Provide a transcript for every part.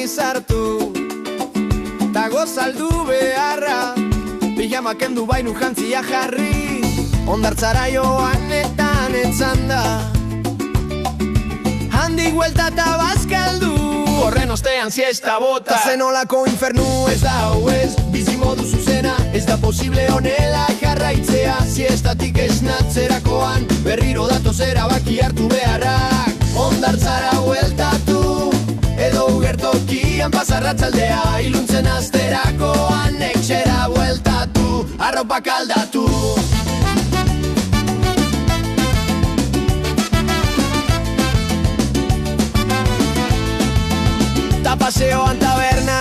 sartu Dago saldu beharra Pijama kendu bainu jantzia jarri Ondartzara joanetan etzanda Handik huelta eta bazkaldu Horren ostean siesta bota Zenolako infernu ez da ez Bizimodu zuzena ez da posible honela jarraitzea Siestatik esnatzerakoan berriro datoz erabaki hartu beharrak Ondartzara hueltatu edo ugertokian pasarratzaldea Iluntzen azterakoan etxera hueltatu Arropak aldatu Ta paseoan taberna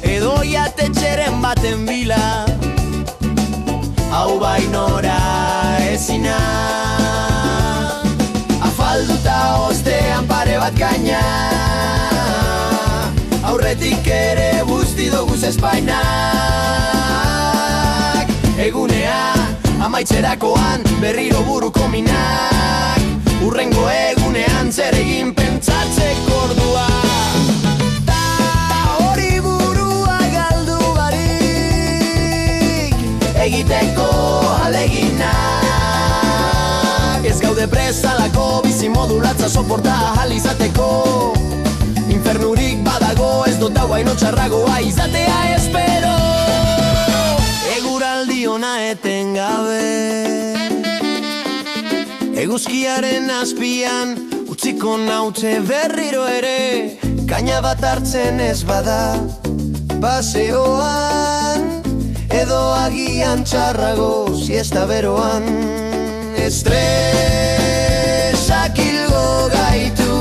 edo jatetxeren baten bila Hau bainora ezina Afalduta ostean pare bat gaina Aurretik ere busti doguz espainak Egunea amaitzerakoan berriro buruko minak Urrengo egunean zer egin pentsatzeko ordua Ta hori burua galdu barik Egiteko aleginak Ez gaude presalako bizimodu latza soporta ahal izateko Infernurik badago ez dut hau haino txarragoa izatea espero Eguraldi ona etengabe Eguzkiaren azpian utziko naute berriro ere Kaina bat hartzen ez bada paseoan Edo agian txarrago siesta beroan Estresak hilgo gaitu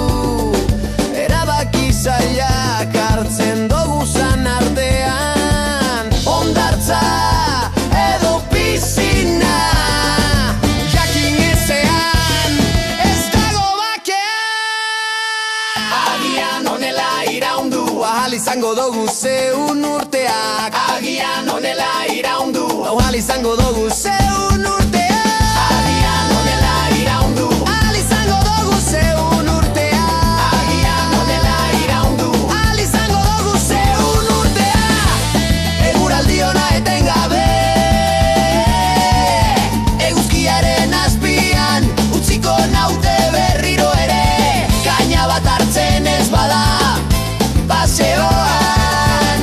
Erabaki zailak hartzen doguzan artean Ondartza edo pisina Jakin ezean ez dago bakean Agian honela iraundu ahal izango dugu zeun urteak Agian honela iraundu ahal izango dugu zeun urteak Agian honela iraundu ahal izango dugu zeun urteak Agian honela iraundu ahal izango dugu zeun urteak Eguraldi ona etengabe Eguzkiaren azpian utziko naute berriro ere Kaina bat hartzen ez bada paseoan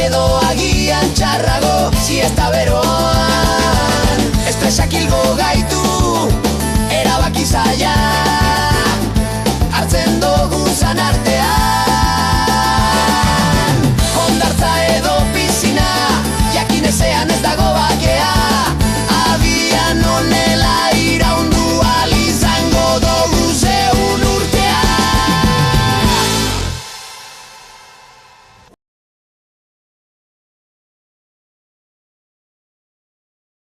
Edo agian txarrago siesta beroan